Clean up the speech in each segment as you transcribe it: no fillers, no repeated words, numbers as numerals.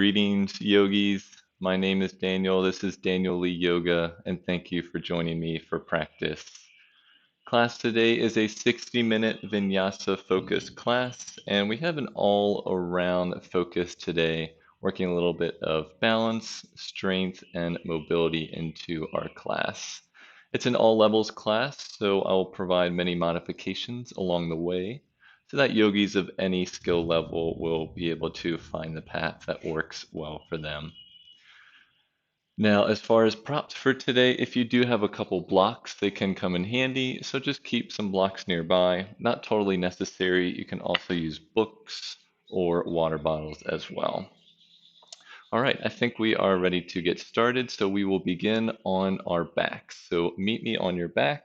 Greetings, yogis. My name is Daniel. This is Daniel Lee Yoga, and thank you for joining me for practice. Class today is a 60-minute Vinyasa focus class, and we have an all-around focus today, working a little bit of balance, strength, and mobility into our class. It's an all levels class, so I will provide many modifications along the way so that yogis of any skill level will be able to find the path that works well for them. Now, as far as props for today, if you do have a couple blocks, they can come in handy, so just keep some blocks nearby. Not totally necessary. You can also use books or water bottles as well. All right, I think we are ready to get started, so we will begin on our backs. So meet me on your back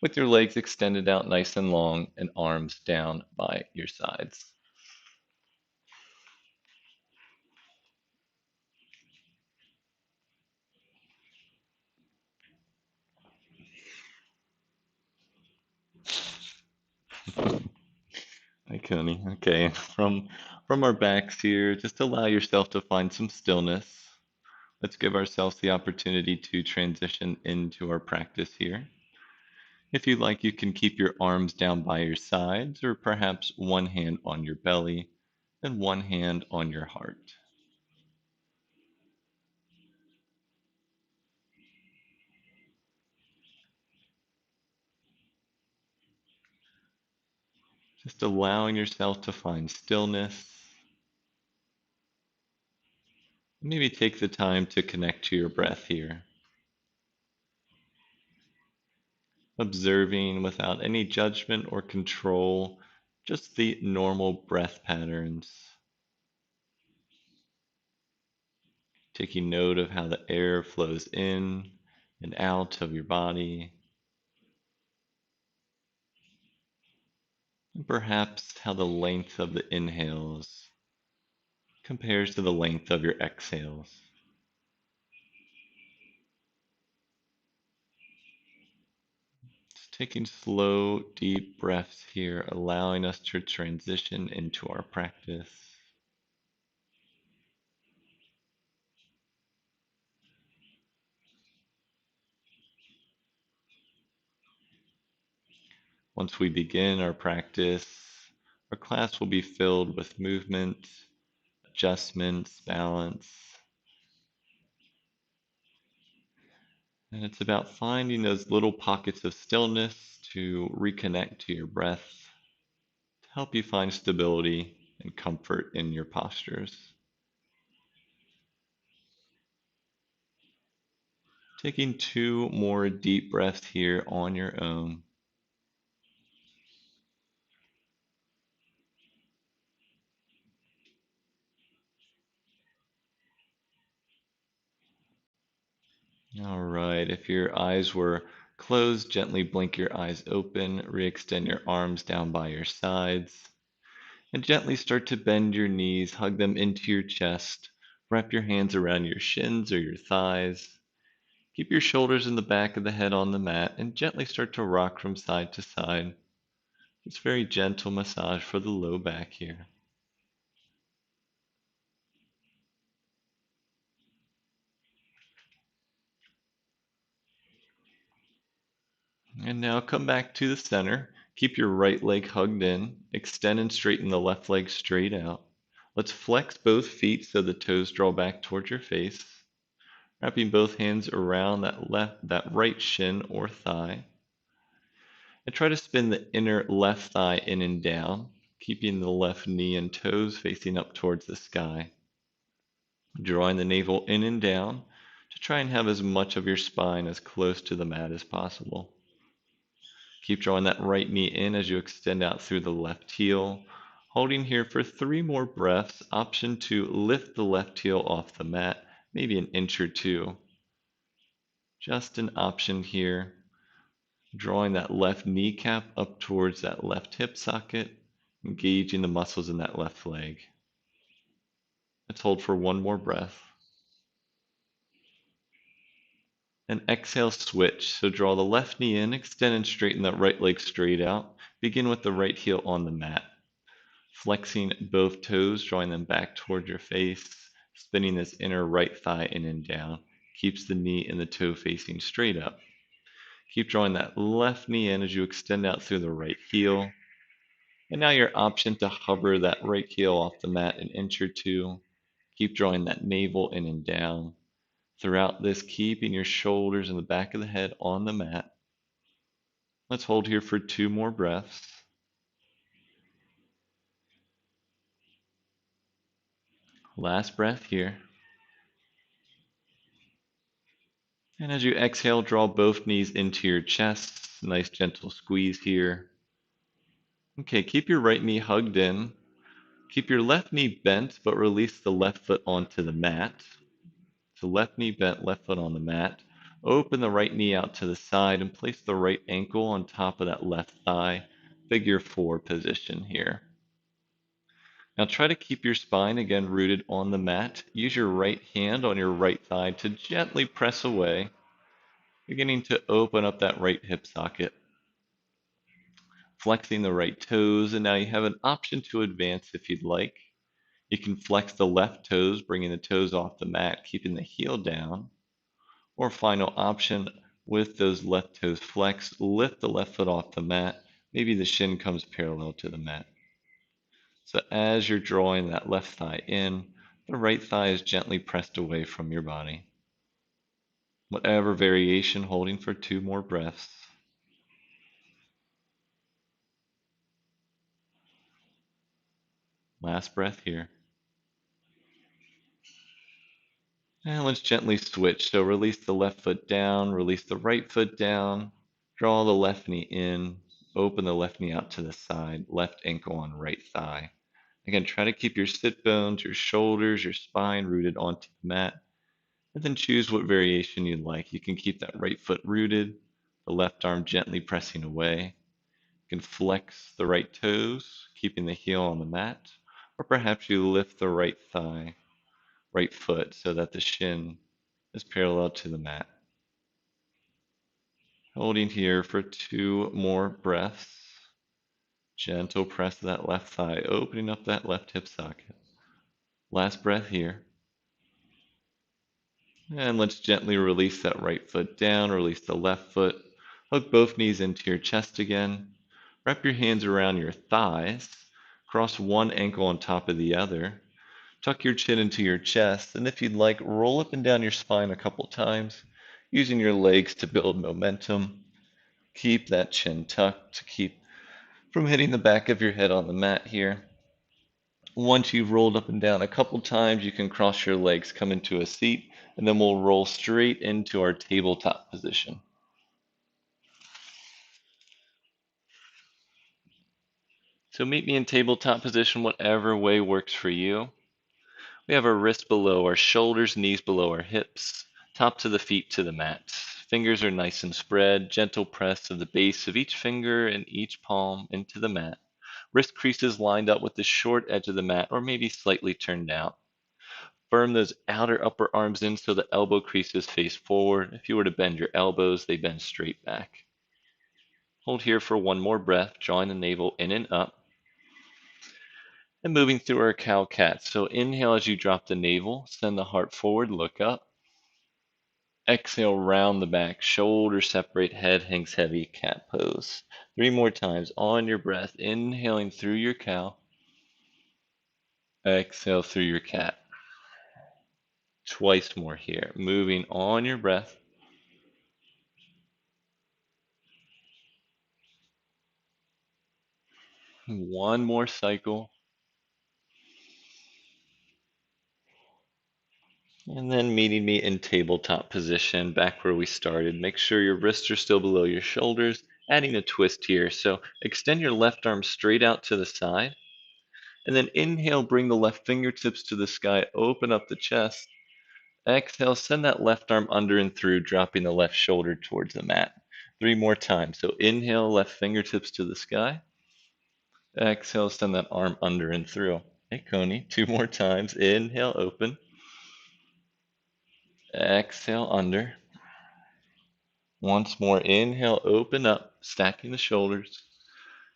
with your legs extended out nice and long and arms down by your sides. Hi, Connie. Okay, from our backs here, just allow yourself to find some stillness. Let's give ourselves the opportunity to transition into our practice here. If you'd like, you can keep your arms down by your sides, or perhaps one hand on your belly and one hand on your heart. Just allowing yourself to find stillness. Maybe take the time to connect to your breath here, observing without any judgment or control, just the normal breath patterns. Taking note of how the air flows in and out of your body, and perhaps how the length of the inhales compares to the length of your exhales. Just taking slow, deep breaths here, allowing us to transition into our practice. Once we begin our practice, our class will be filled with movement, adjustments, balance, and it's about finding those little pockets of stillness to reconnect to your breath, to help you find stability and comfort in your postures. Taking two more deep breaths here on your own. All right, if your eyes were closed, gently blink your eyes open, re-extend your arms down by your sides, and gently start to bend your knees, hug them into your chest, wrap your hands around your shins or your thighs. Keep your shoulders in the back of the head on the mat and gently start to rock from side to side. It's very gentle massage for the low back here. And now come back to the center. Keep your right leg hugged in. Extend and straighten the left leg straight out. Let's flex both feet so the toes draw back towards your face. Wrapping both hands around that right shin or thigh. And try to spin the inner left thigh in and down, keeping the left knee and toes facing up towards the sky. Drawing the navel in and down to try and have as much of your spine as close to the mat as possible. Keep drawing that right knee in as you extend out through the left heel. Holding here for 3 more breaths. Option to lift the left heel off the mat, maybe an inch or two. Just an option here. Drawing that left kneecap up towards that left hip socket, engaging the muscles in that left leg. Let's hold for 1 more breath. And exhale, switch. So draw the left knee in, extend and straighten that right leg straight out. Begin with the right heel on the mat. Flexing both toes, drawing them back toward your face, spinning this inner right thigh in and down. Keeps the knee and the toe facing straight up. Keep drawing that left knee in as you extend out through the right heel. And now your option to hover that right heel off the mat an inch or two. Keep drawing that navel in and down. Throughout this, keeping your shoulders and the back of the head on the mat. Let's hold here for 2 more breaths. Last breath here. And as you exhale, draw both knees into your chest. Nice gentle squeeze here. Okay, keep your right knee hugged in. Keep your left knee bent, but release the left foot onto the mat. So left knee bent, left foot on the mat. Open the right knee out to the side and place the right ankle on top of that left thigh. Figure 4 position here. Now try to keep your spine again rooted on the mat. Use your right hand on your right thigh to gently press away, beginning to open up that right hip socket. Flexing the right toes, and now you have an option to advance if you'd like. You can flex the left toes, bringing the toes off the mat, keeping the heel down. Or final option, with those left toes flexed, lift the left foot off the mat. Maybe the shin comes parallel to the mat. So as you're drawing that left thigh in, the right thigh is gently pressed away from your body. Whatever variation, holding for 2 more breaths. Last breath here. And let's gently switch. So release the left foot down, release the right foot down, draw the left knee in, open the left knee out to the side, left ankle on right thigh. Again, try to keep your sit bones, your shoulders, your spine rooted onto the mat, and then choose what variation you'd like. You can keep that right foot rooted, the left arm gently pressing away. You can flex the right toes, keeping the heel on the mat, or perhaps you lift the right thigh, right foot, so that the shin is parallel to the mat. Holding here for 2 more breaths. Gentle press of that left thigh, opening up that left hip socket. Last breath here. And let's gently release that right foot down, release the left foot. Hug both knees into your chest again. Wrap your hands around your thighs. Cross one ankle on top of the other. Tuck your chin into your chest, and if you'd like, roll up and down your spine a couple times, using your legs to build momentum. Keep that chin tucked to keep from hitting the back of your head on the mat here. Once you've rolled up and down a couple times, you can cross your legs, come into a seat, and then we'll roll straight into our tabletop position. So meet me in tabletop position, whatever way works for you. We have our wrists below our shoulders, knees below our hips, top to the feet to the mat. Fingers are nice and spread, gentle press of the base of each finger and each palm into the mat. Wrist creases lined up with the short edge of the mat or maybe slightly turned out. Firm those outer upper arms in so the elbow creases face forward. If you were to bend your elbows, they bend straight back. Hold here for 1 more breath, drawing the navel in and up. And moving through our cow-cat. So inhale as you drop the navel, send the heart forward, look up. Exhale, round the back, shoulders separate, head hangs heavy, cat pose. 3 more times on your breath, inhaling through your cow. Exhale through your cat. Twice more here, moving on your breath. One more cycle. And then meeting me in tabletop position, back where we started. Make sure your wrists are still below your shoulders, adding a twist here. So extend your left arm straight out to the side. And then inhale, bring the left fingertips to the sky, open up the chest. Exhale, send that left arm under and through, dropping the left shoulder towards the mat. 3 more times. So inhale, left fingertips to the sky. Exhale, send that arm under and through. Hey, Coney, 2 more times. Inhale, open. Exhale, under. Once more, inhale, open up, stacking the shoulders.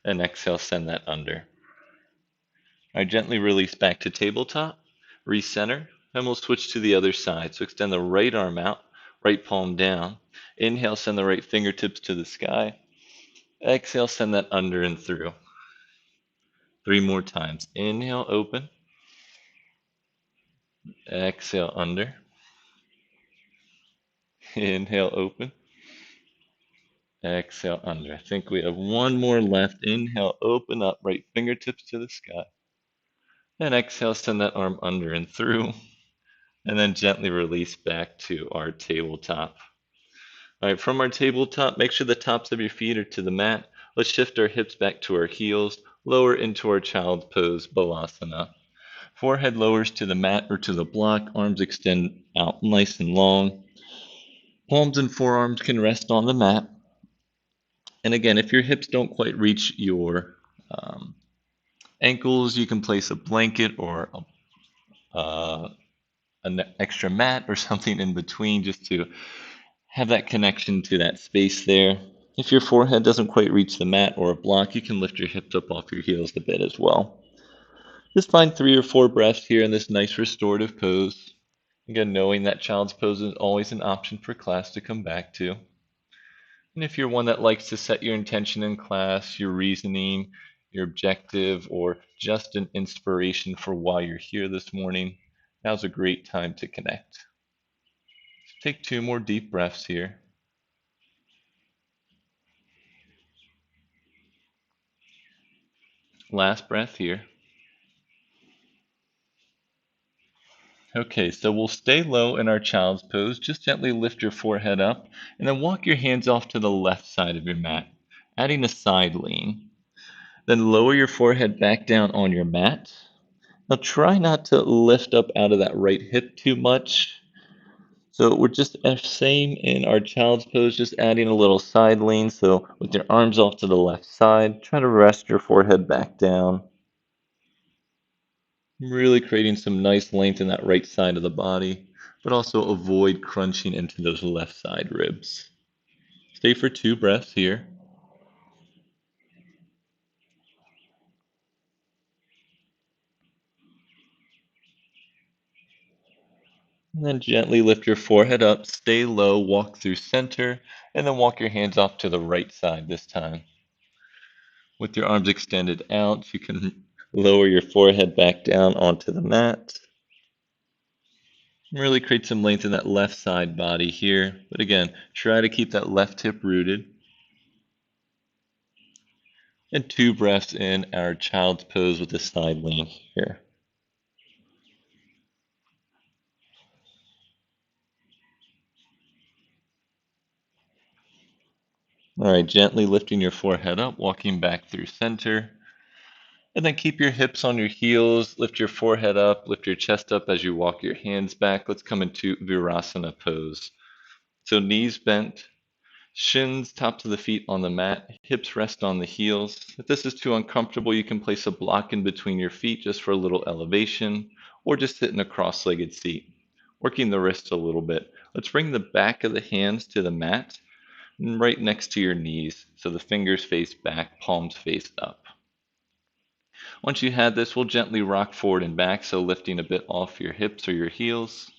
And exhale, send that under. All right, gently release back to tabletop, recenter, and we'll switch to the other side. So extend the right arm out, right palm down. Inhale, send the right fingertips to the sky. Exhale, send that under and through. 3 more times. Inhale, open. Exhale, under. Inhale, open. Exhale, under. I think we have one more left. Inhale, open up, right fingertips to the sky. And exhale, send that arm under and through. And then gently release back to our tabletop. All right, from our tabletop, make sure the tops of your feet are to the mat. Let's shift our hips back to our heels, lower into our child's pose, Balasana. Forehead lowers to the mat or to the block, arms extend out nice and long. Palms and forearms can rest on the mat. And again, if your hips don't quite reach your ankles, you can place a blanket or an extra mat or something in between just to have that connection to that space there. If your forehead doesn't quite reach the mat or a block, you can lift your hips up off your heels a bit as well. Just find 3 or 4 breaths here in this nice restorative pose. Again, knowing that child's pose is always an option for class to come back to. And if you're one that likes to set your intention in class, your reasoning, your objective, or just an inspiration for why you're here this morning, now's a great time to connect. So take 2 more deep breaths here. Last breath here. Okay, so we'll stay low in our child's pose. Just gently lift your forehead up and then walk your hands off to the left side of your mat, adding a side lean. Then lower your forehead back down on your mat. Now try not to lift up out of that right hip too much. So we're just same in our child's pose, just adding a little side lean. So with your arms off to the left side, try to rest your forehead back down. Really creating some nice length in that right side of the body, but also avoid crunching into those left side ribs. Stay for 2 breaths here. And then gently lift your forehead up, stay low, walk through center, and then walk your hands off to the right side this time. With your arms extended out, you can lower your forehead back down onto the mat. Really create some length in that left side body here. But again, try to keep that left hip rooted. And 2 breaths in our child's pose with the side lean here. All right, gently lifting your forehead up, walking back through center. And then keep your hips on your heels, lift your forehead up, lift your chest up as you walk your hands back. Let's come into Virasana pose. So knees bent, shins, tops of the feet on the mat, hips rest on the heels. If this is too uncomfortable, you can place a block in between your feet just for a little elevation, or just sit in a cross-legged seat, working the wrists a little bit. Let's bring the back of the hands to the mat, right next to your knees, so the fingers face back, palms face up. Once you have this, we'll gently rock forward and back, so lifting a bit off your hips or your heels.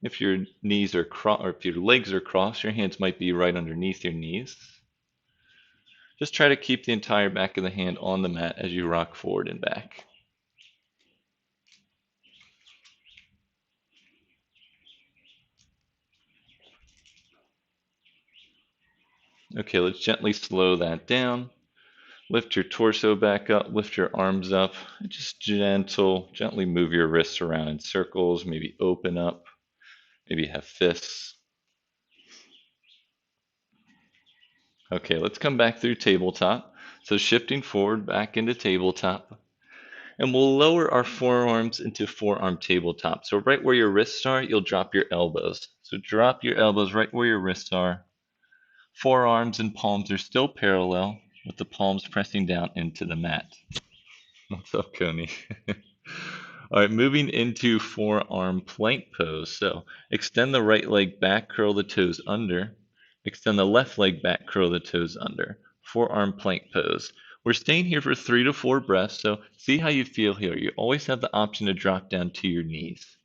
If your knees are or if your legs are crossed, your hands might be right underneath your knees. Just try to keep the entire back of the hand on the mat as you rock forward and back. Okay, let's gently slow that down. Lift your torso back up, lift your arms up. Just gently move your wrists around in circles, maybe open up, maybe have fists. Okay, let's come back through tabletop. So shifting forward back into tabletop. And we'll lower our forearms into forearm tabletop. So right where your wrists are, you'll drop your elbows. So drop your elbows right where your wrists are. Forearms and palms are still parallel, with the palms pressing down into the mat. What's up, Coney? All right, moving into forearm plank pose. So extend the right leg back, curl the toes under. Extend the left leg back, curl the toes under. Forearm plank pose. We're staying here for 3 to 4 breaths, so see how you feel here. You always have the option to drop down to your knees.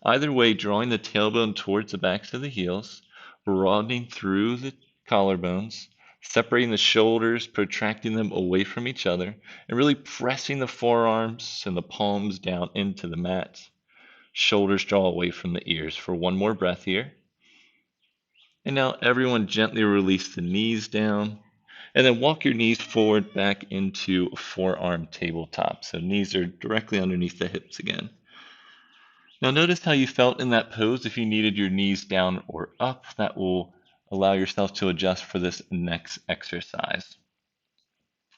Either way, drawing the tailbone towards the backs of the heels, broadening through the collarbones, separating the shoulders, protracting them away from each other, and really pressing the forearms and the palms down into the mat. Shoulders draw away from the ears for one more breath here. And now everyone gently release the knees down. And then walk your knees forward back into forearm tabletop. So knees are directly underneath the hips again. Now notice how you felt in that pose. If you needed your knees down or up, that will allow yourself to adjust for this next exercise.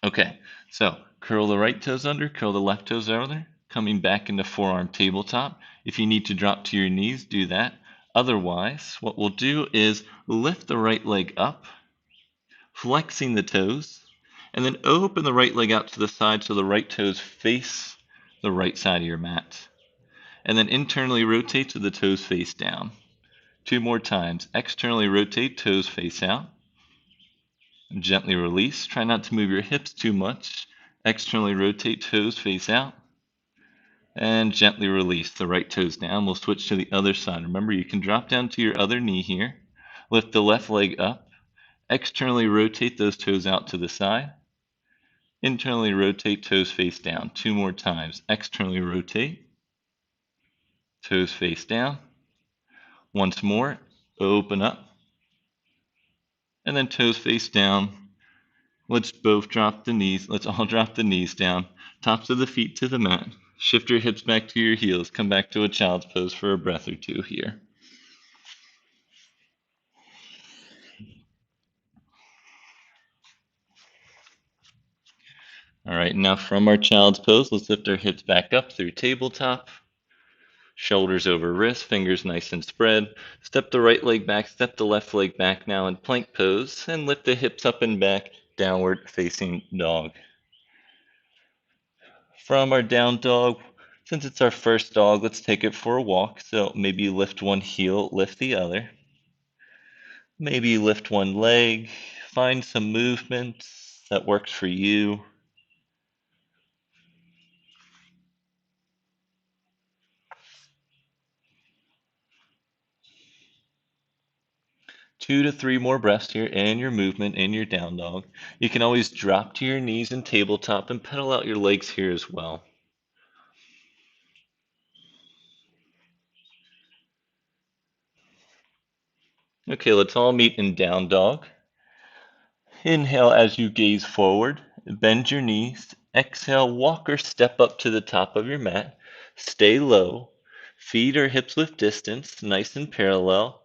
Okay, so curl the right toes under, curl the left toes under, coming back into forearm tabletop. If you need to drop to your knees, do that. Otherwise, what we'll do is lift the right leg up, flexing the toes, and then open the right leg out to the side so the right toes face the right side of your mat. And then internally rotate so the toes face down. 2 more times. Externally rotate, toes face out. Gently release. Try not to move your hips too much. Externally rotate, toes face out. And gently release the right toes down. We'll switch to the other side. Remember, you can drop down to your other knee here. Lift the left leg up. Externally rotate those toes out to the side. Internally rotate, toes face down. 2 more times. Externally rotate, toes face down. Once more, open up. And then toes face down. Let's both drop the knees. Let's all drop the knees down. Tops of the feet to the mat. Shift your hips back to your heels. Come back to a child's pose for a breath or two here. All right, now from our child's pose, let's lift our hips back up through tabletop. Shoulders over wrists, fingers nice and spread. Step the right leg back, step the left leg back now in plank pose, and lift the hips up and back, downward facing dog. From our down dog, since it's our first dog, let's take it for a walk. So maybe lift one heel, lift the other. Maybe lift one leg, find some movement that works for you. Two to three more breaths here in your movement in your down dog. You can always drop to your knees in tabletop and pedal out your legs here as well. Okay, let's all meet in down dog. Inhale as you gaze forward, bend your knees. Exhale, walk or step up to the top of your mat. Stay low. Feet or hips with distance, nice and parallel.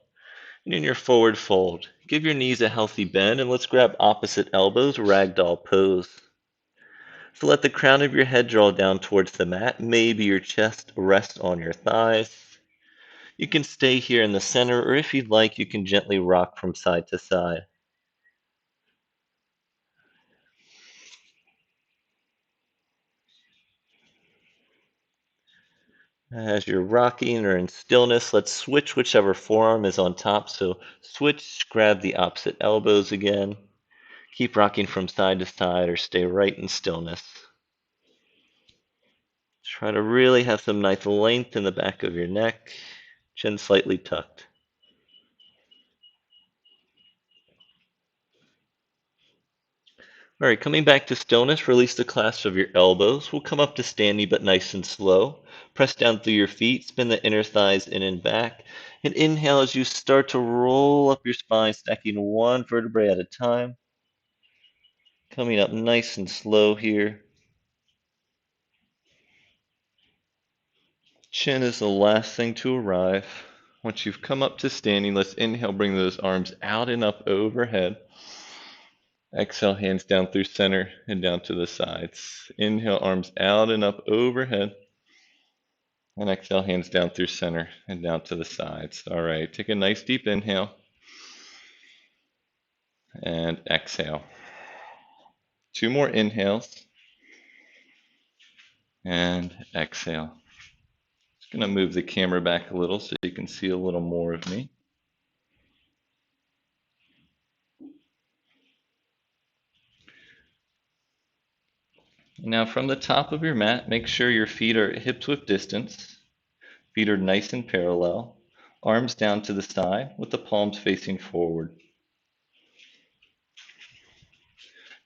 And in your forward fold, give your knees a healthy bend and let's grab opposite elbows, ragdoll pose. So let the crown of your head draw down towards the mat. Maybe your chest rests on your thighs. You can stay here in the center, or if you'd like, you can gently rock from side to side. As you're rocking or in stillness, let's switch whichever forearm is on top. So switch, grab the opposite elbows again. Keep rocking from side to side or stay right in stillness. Try to really have some nice length in the back of your neck, chin slightly tucked. All right, coming back to stillness, release the clasp of your elbows. We'll come up to standing, but nice and slow. Press down through your feet, spin the inner thighs in and back. And inhale as you start to roll up your spine, stacking one vertebrae at a time. Coming up nice and slow here. Chin is the last thing to arrive. Once you've come up to standing, let's inhale, bring those arms out and up overhead. Exhale, hands down through center and down to the sides. Inhale, arms out and up overhead. And exhale, hands down through center and down to the sides. All right, take a nice deep inhale. And exhale. 2 more inhales. And exhale. Just going to move the camera back a little so you can see a little more of me. Now from the top of your mat, make sure your feet are hips width distance. Feet are nice and parallel. Arms down to the side with the palms facing forward.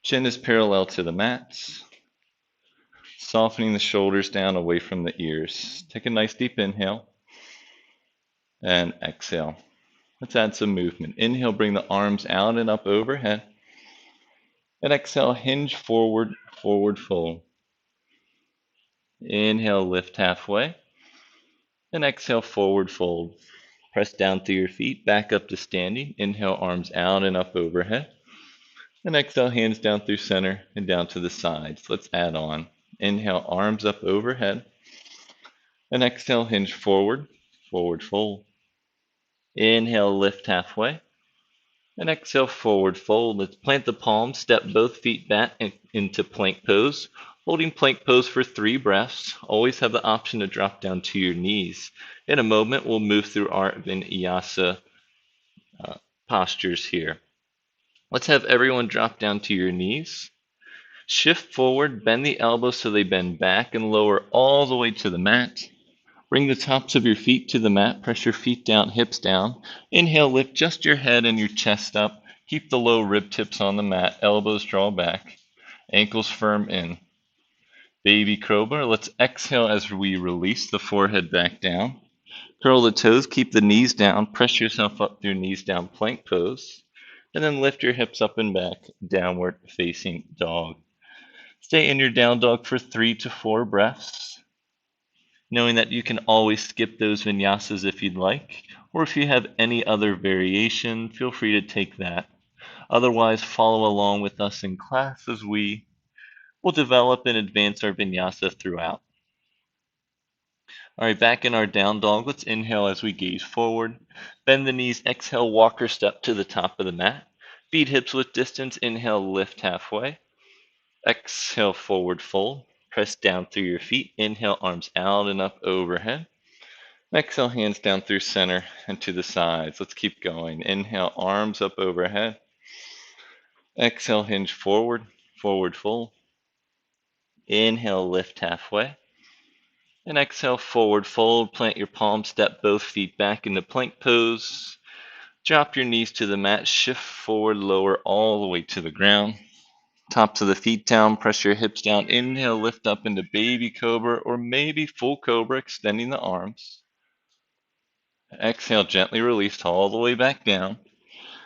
Chin is parallel to the mat. Softening the shoulders down away from the ears. Take a nice deep inhale and exhale. Let's add some movement. Inhale, bring the arms out and up overhead. And exhale, hinge forward, forward fold. Inhale, lift halfway. And exhale, forward fold. Press down through your feet, back up to standing. Inhale, arms out and up overhead. And exhale, hands down through center and down to the sides. Let's add on. Inhale, arms up overhead. And exhale, hinge forward, forward fold. Inhale, lift halfway. And exhale, forward fold. Let's plant the palms, step both feet back into plank pose. Holding plank pose for 3 breaths. Always have the option to drop down to your knees. In a moment, we'll move through our Vinyasa postures here. Let's have everyone drop down to your knees. Shift forward, bend the elbows so they bend back and lower all the way to the mat. Bring the tops of your feet to the mat. Press your feet down, hips down. Inhale, lift just your head and your chest up. Keep the low rib tips on the mat. Elbows draw back. Ankles firm in. Baby cobra. Let's exhale as we release the forehead back down. Curl the toes. Keep the knees down. Press yourself up through knees down plank pose. And then lift your hips up and back. Downward facing dog. Stay in your down dog for 3 to 4 breaths. Knowing that you can always skip those vinyasas if you'd like, or if you have any other variation, feel free to take that. Otherwise, follow along with us in class as we will develop and advance our vinyasa throughout. All right, back in our down dog, let's inhale as we gaze forward. Bend the knees, exhale, walker step to the top of the mat. Feet hips width distance, inhale, lift halfway. Exhale, forward fold. Press down through your feet. Inhale, arms out and up overhead. Exhale, hands down through center and to the sides. Let's keep going. Inhale, arms up overhead. Exhale, hinge forward, forward fold. Inhale, lift halfway. And exhale, forward fold. Plant your palms, step both feet back into plank pose. Drop your knees to the mat, shift forward, lower all the way to the ground. Tops of the feet down, press your hips down. Inhale, lift up into baby cobra or maybe full cobra, extending the arms. Exhale, gently release all the way back down.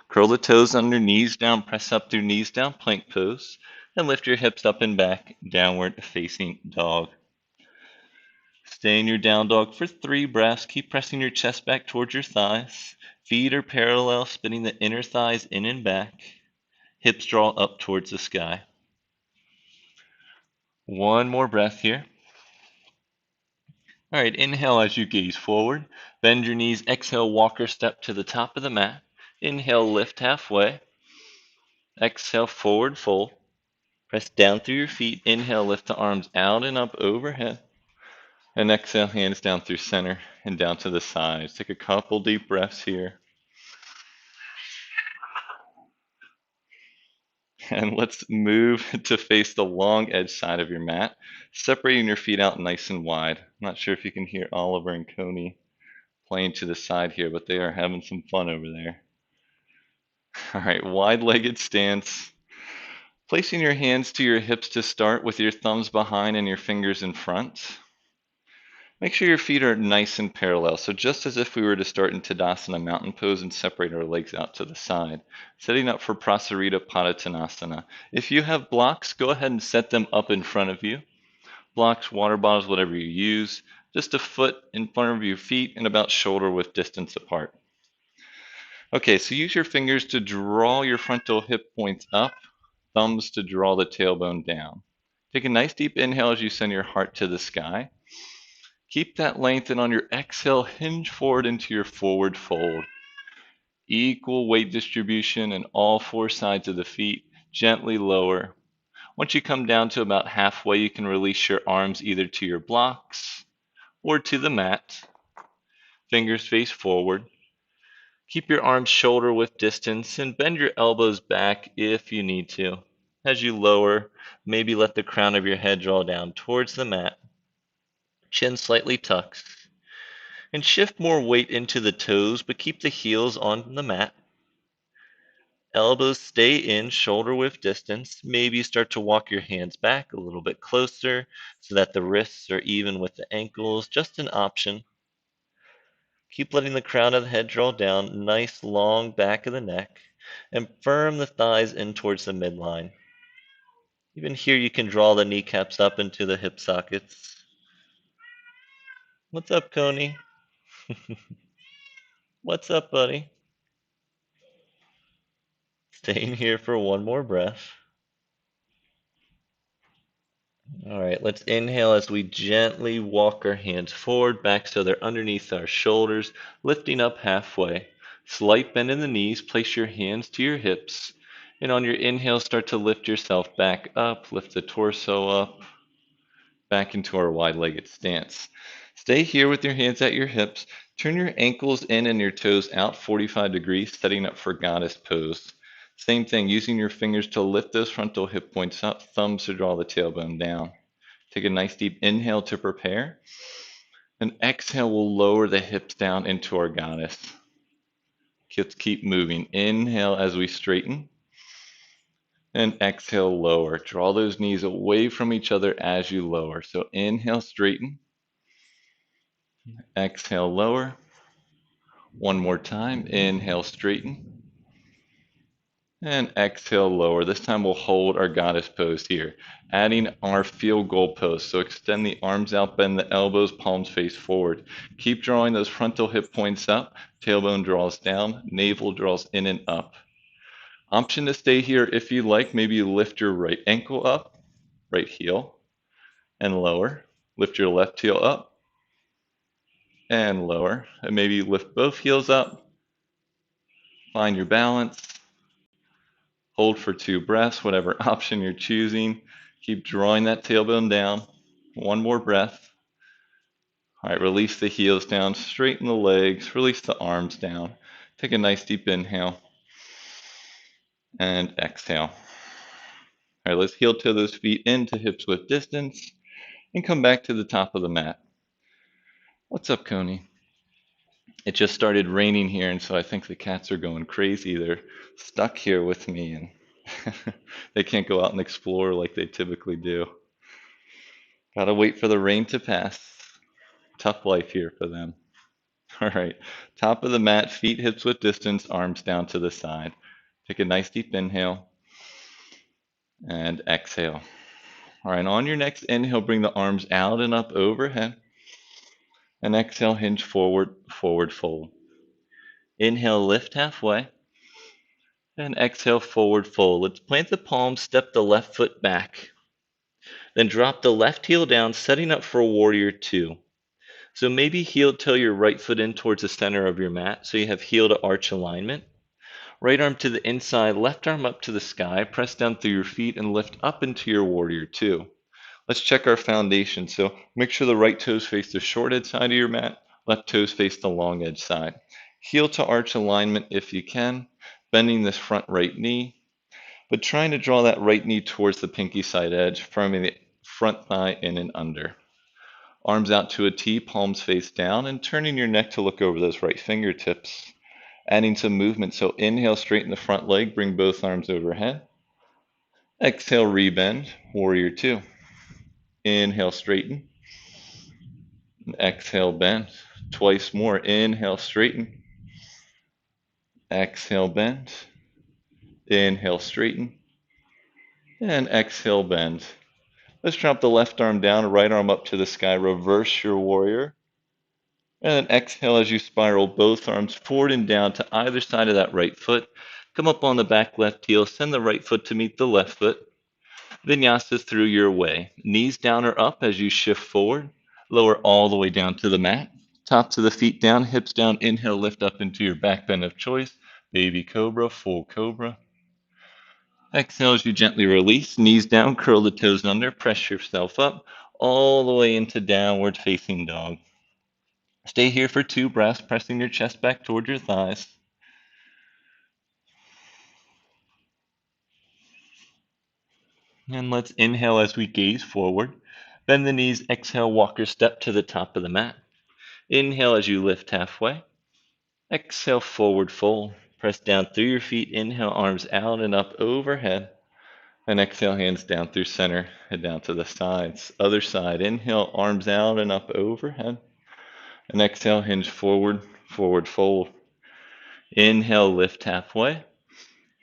Curl the toes under, knees down, press up through knees down, plank pose, and lift your hips up and back, downward facing dog. Stay in your down dog for 3 breaths. Keep pressing your chest back towards your thighs. Feet are parallel, spinning the inner thighs in and back. Hips draw up towards the sky. One more breath here. All right, inhale as you gaze forward. Bend your knees, exhale, walker step to the top of the mat. Inhale, lift halfway. Exhale, forward fold. Press down through your feet. Inhale, lift the arms out and up overhead. And exhale, hands down through center and down to the sides. Take a couple deep breaths here. And let's move to face the long edge side of your mat, separating your feet out nice and wide. I'm not sure if you can hear Oliver and Coney playing to the side here, but they are having some fun over there. All right, wide-legged stance. Placing your hands to your hips to start with your thumbs behind and your fingers in front. Make sure your feet are nice and parallel. So just as if we were to start in Tadasana, mountain pose, and separate our legs out to the side. Setting up for Prasarita Padottanasana. If you have blocks, go ahead and set them up in front of you. Blocks, water bottles, whatever you use. Just a foot in front of your feet and about shoulder width distance apart. Okay, so use your fingers to draw your frontal hip points up, thumbs to draw the tailbone down. Take a nice deep inhale as you send your heart to the sky. Keep that length, and on your exhale, hinge forward into your forward fold. Equal weight distribution in all 4 sides of the feet. Gently lower. Once you come down to about halfway, you can release your arms either to your blocks or to the mat. Fingers face forward. Keep your arms shoulder width distance and bend your elbows back if you need to. As you lower, maybe let the crown of your head draw down towards the mat, chin slightly tucks, and shift more weight into the toes, but keep the heels on the mat. Elbows stay in shoulder width distance. Maybe start to walk your hands back a little bit closer so that the wrists are even with the ankles. Just an option. Keep letting the crown of the head draw down, nice long back of the neck, and firm the thighs in towards the midline. Even here, you can draw the kneecaps up into the hip sockets. What's up, Coney? What's up, buddy? Staying here for one more breath. All right, let's inhale as we gently walk our hands forward, back so they're underneath our shoulders, lifting up halfway. Slight bend in the knees, place your hands to your hips, and on your inhale, start to lift yourself back up, lift the torso up, back into our wide-legged stance. Stay here with your hands at your hips. Turn your ankles in and your toes out 45 degrees, setting up for goddess pose. Same thing, using your fingers to lift those frontal hip points up, thumbs to draw the tailbone down. Take a nice deep inhale to prepare. And exhale, we'll lower the hips down into our goddess. Let's keep moving. Inhale as we straighten. And exhale, lower. Draw those knees away from each other as you lower. So inhale, straighten. Exhale, lower. One more time. Inhale, straighten. And exhale, lower. This time we'll hold our goddess pose here. Adding our field goal pose. So extend the arms out, bend the elbows, palms face forward. Keep drawing those frontal hip points up. Tailbone draws down, navel draws in and up. Option to stay here if you like. Maybe you lift your right ankle up, right heel, and lower. Lift your left heel up and lower. And maybe you lift both heels up. Find your balance. Hold for 2 breaths, whatever option you're choosing. Keep drawing that tailbone down. One more breath. All right, release the heels down, straighten the legs, release the arms down. Take a nice deep inhale and exhale. All right, let's heel toe those feet into hips width distance and come back to the top of the mat. What's up, Coney? It just started raining here, and so I think the cats are going crazy. They're stuck here with me, and they can't go out and explore like they typically do. Gotta wait for the rain to pass. Tough life here for them. All right, top of the mat, feet hips width distance, arms down to the side. Take a nice deep inhale and exhale. All right, on your next inhale, bring the arms out and up overhead. And exhale, hinge forward, forward fold. Inhale, lift halfway. And exhale, forward fold. Let's plant the palms, step the left foot back. Then drop the left heel down, setting up for warrior 2. So maybe heel toe your right foot in towards the center of your mat so you have heel to arch alignment. Right arm to the inside, left arm up to the sky. Press down through your feet and lift up into your warrior 2. Let's check our foundation. So make sure the right toes face the short edge side of your mat, left toes face the long edge side. Heel to arch alignment if you can, bending this front right knee, but trying to draw that right knee towards the pinky side edge, firming the front thigh in and under. Arms out to a T, palms face down, and turning your neck to look over those right fingertips. Adding some movement, so inhale, straighten the front leg, bring both arms overhead. Exhale, rebend, warrior 2. Inhale, straighten. Exhale, bend. Twice more. Inhale, straighten. Exhale, bend. Inhale, straighten. And exhale, bend. Let's drop the left arm down, right arm up to the sky. Reverse your warrior. And then exhale as you spiral both arms forward and down to either side of that right foot. Come up on the back left heel. Send the right foot to meet the left foot. Vinyasa through your way. Knees down or up as you shift forward. Lower all the way down to the mat. Tops of the feet down, hips down. Inhale, lift up into your back bend of choice. Baby cobra, full cobra. Exhale as you gently release. Knees down, curl the toes under. Press yourself up all the way into downward facing dog. Stay here for 2 breaths, pressing your chest back toward your thighs. And let's inhale as we gaze forward. Bend the knees, exhale, walk your step to the top of the mat. Inhale as you lift halfway. Exhale, forward fold. Press down through your feet. Inhale, arms out and up overhead. And exhale, hands down through center, head down to the sides. Other side, inhale, arms out and up overhead. And exhale, hinge forward, forward fold. Inhale, lift halfway.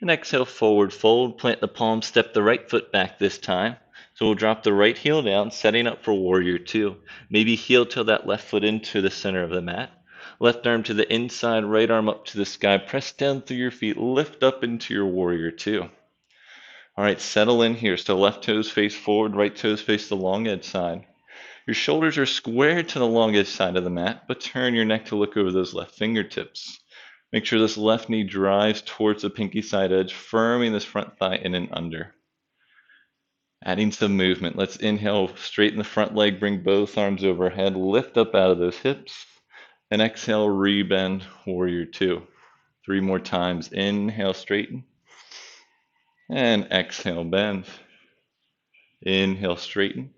And exhale, forward fold. Plant the palm, step the right foot back this time. So we'll drop the right heel down, setting up for warrior two. Maybe heel till that left foot into the center of the mat. Left arm to the inside, right arm up to the sky. Press down through your feet, lift up into your warrior two. All right, settle in here. So left toes face forward, right toes face the long edge side. Your shoulders are squared to the long edge side of the mat, but turn your neck to look over those left fingertips. Make sure this left knee drives towards the pinky side edge, firming this front thigh in and under. Adding some movement. Let's inhale, straighten the front leg, bring both arms overhead, lift up out of those hips, and exhale, rebend, warrior two. 3 more times. Inhale, straighten, and exhale, bend. Inhale, straighten.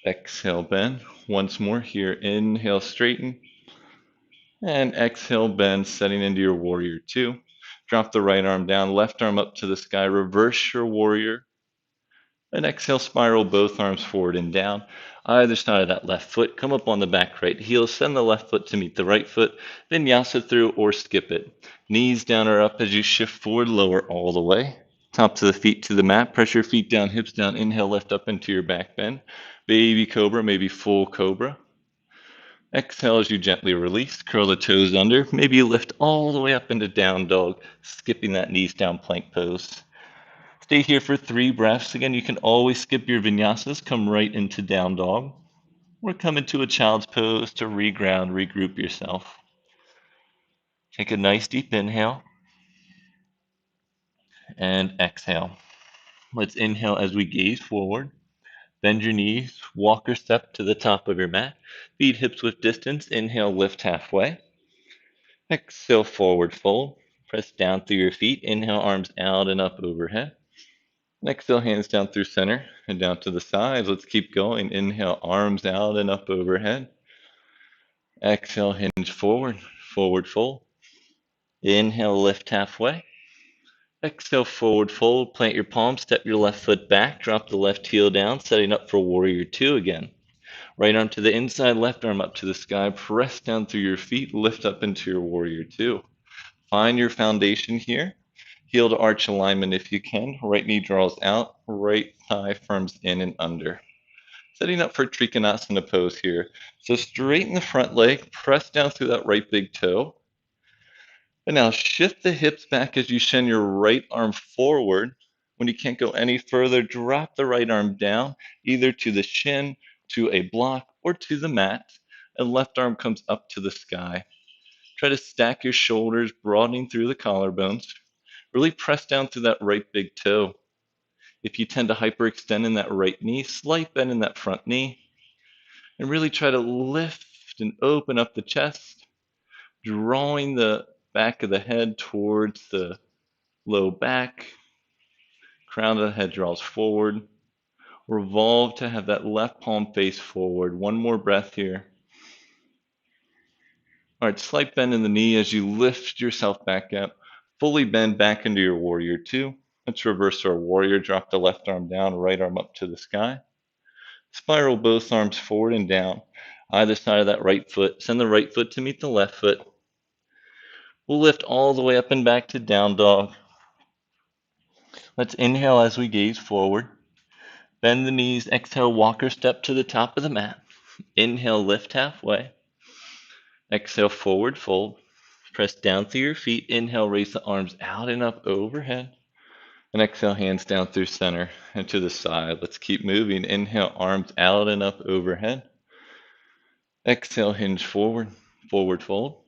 Exhale, bend. Once more here. Inhale, straighten. And exhale, bend, setting into your warrior two. Drop the right arm down, left arm up to the sky. Reverse your warrior. And exhale, spiral both arms forward and down. Either side of that left foot. Come up on the back right heel. Send the left foot to meet the right foot. Vinyasa through or skip it. Knees down or up as you shift forward, lower all the way. Tops of the feet to the mat. Press your feet down, hips down. Inhale, lift up into your back bend. Baby cobra, maybe full cobra. Exhale as you gently release. Curl the toes under. Maybe you lift all the way up into down dog, skipping that knees down plank pose. Stay here for 3 breaths. Again, you can always skip your vinyasas, come right into down dog, or come into a child's pose to reground, regroup yourself. Take a nice deep inhale and exhale. Let's inhale as we gaze forward. Bend your knees, walk or step to the top of your mat. Feet hips width distance. Inhale, lift halfway. Exhale, forward fold. Press down through your feet. Inhale, arms out and up overhead. Exhale, hands down through center and down to the sides. Let's keep going. Inhale, arms out and up overhead. Exhale, hinge forward, forward fold. Inhale, lift halfway. Exhale, forward fold. Plant your palms, step your left foot back, drop the left heel down, setting up for warrior two again. Right arm to the inside, left arm up to the sky. Press down through your feet, lift up into your warrior two. Find your foundation here. Heel to arch alignment if you can. Right knee draws out, right thigh firms in and under. Setting up for Trikonasana pose here. So straighten the front leg, press down through that right big toe. And now shift the hips back as you send your right arm forward. When you can't go any further, drop the right arm down, either to the shin, to a block, or to the mat. And left arm comes up to the sky. Try to stack your shoulders, broadening through the collarbones. Really press down through that right big toe. If you tend to hyperextend in that right knee, slight bend in that front knee. And really try to lift and open up the chest, drawing the back of the head towards the low back. Crown of the head draws forward. Revolve to have that left palm face forward. One more breath here. All right, slight bend in the knee as you lift yourself back up. Fully bend back into your warrior two. Let's reverse our warrior. Drop the left arm down, right arm up to the sky. Spiral both arms forward and down. Either side of that right foot. Send the right foot to meet the left foot. We'll lift all the way up and back to down dog. Let's inhale as we gaze forward. Bend the knees. Exhale, walk or step to the top of the mat. Inhale, lift halfway. Exhale, forward fold. Press down through your feet. Inhale, raise the arms out and up overhead. And exhale, hands down through center and to the side. Let's keep moving. Inhale, arms out and up overhead. Exhale, hinge forward, forward fold.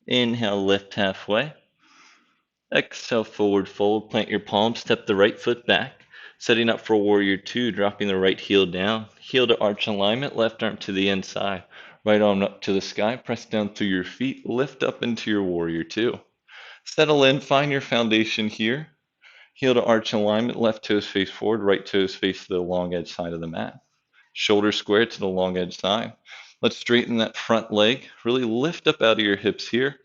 Inhale, lift halfway. Exhale, forward fold. Plant your palms, step the right foot back. Setting up for warrior two, dropping the right heel down. Heel to arch alignment, left arm to the inside. Right arm up to the sky. Press down through your feet. Lift up into your warrior two. Settle in, find your foundation here. Heel to arch alignment, left toes face forward, right toes face the long edge side of the mat. Shoulders square to the long edge side. Let's straighten that front leg. Really lift up out of your hips here.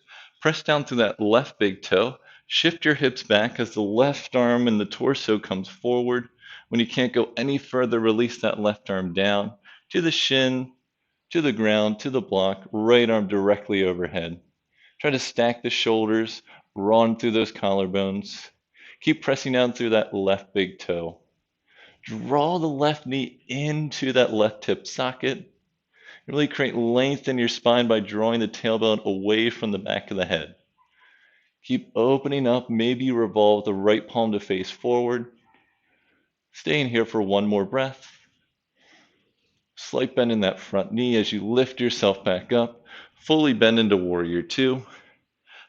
Press down through that left big toe. Shift your hips back as the left arm and the torso comes forward. When you can't go any further, release that left arm down to the shin, to the ground, to the block, right arm directly overhead. Try to stack the shoulders, run through those collarbones. Keep pressing down through that left big toe. Draw the left knee into that left hip socket. Really create length in your spine by drawing the tailbone away from the back of the head. Keep opening up. Maybe revolve the right palm to face forward. Staying here for one more breath. Slight bend in that front knee as you lift yourself back up. Fully bend into warrior two.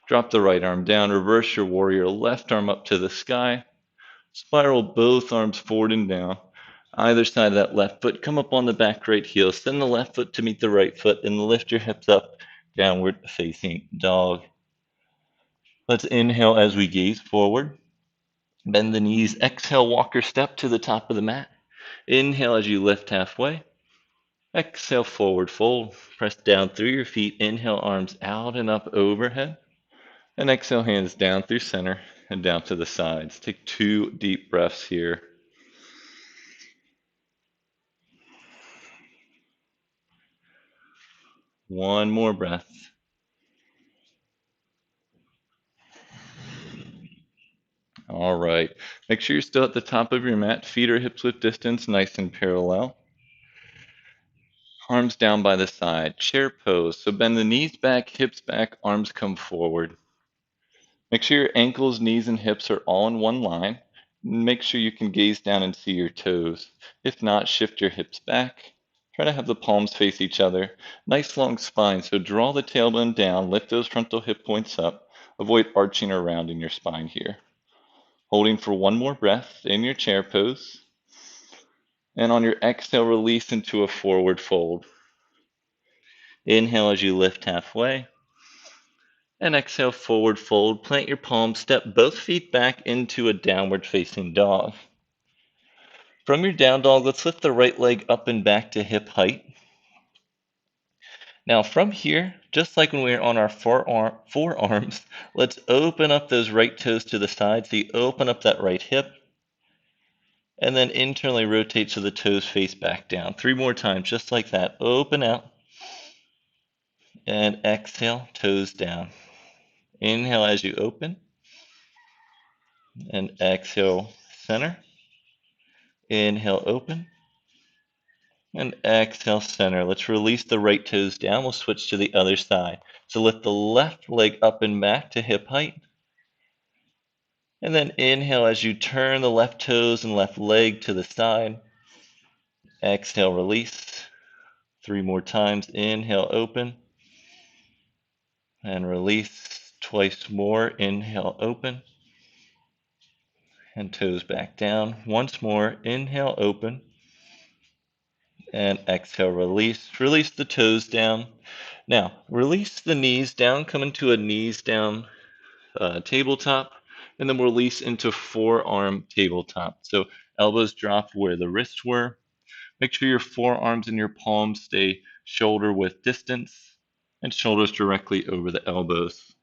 Drop the right arm down. Reverse your warrior left arm up to the sky. Spiral both arms forward and down. Either side of that left foot, come up on the back right heel. Send the left foot to meet the right foot and lift your hips up, downward facing dog. Let's inhale as we gaze forward. Bend the knees. Exhale, walk your step to the top of the mat. Inhale as you lift halfway. Exhale, forward fold. Press down through your feet. Inhale, arms out and up overhead. And exhale, hands down through center and down to the sides. Take 2 deep breaths here. One more breath. All right. Make sure you're still at the top of your mat. Feet or hips width distance, nice and parallel. Arms down by the side. Chair pose. So bend the knees back, hips back, arms come forward. Make sure your ankles, knees, and hips are all in one line. Make sure you can gaze down and see your toes. If not, shift your hips back. Try to have the palms face each other. Nice long spine. So draw the tailbone down, lift those frontal hip points up. Avoid arching around in your spine here. Holding for one more breath in your chair pose. And on your exhale, release into a forward fold. Inhale as you lift halfway. And exhale, forward fold. Plant your palms, step both feet back into a downward facing dog. From your down dog, let's lift the right leg up and back to hip height. Now from here, just like when we were on our forearms, let's open up those right toes to the side. So you open up that right hip. And then internally rotate so the toes face back down. 3 more times, just like that. Open out. And exhale, toes down. Inhale as you open. And exhale, center. Inhale, open. And exhale, center. Let's release the right toes down. We'll switch to the other side. So lift the left leg up and back to hip height. And then inhale as you turn the left toes and left leg to the side. Exhale, release. 3 more times. Inhale, open. And release twice more. Inhale, open. And toes back down. Once more. Inhale, open. And exhale, release. Release the toes down. Now, release the knees down. Come into a knees down tabletop. And then release into forearm tabletop. So elbows drop where the wrists were. Make sure your forearms and your palms stay shoulder width distance. And shoulders directly over the elbows.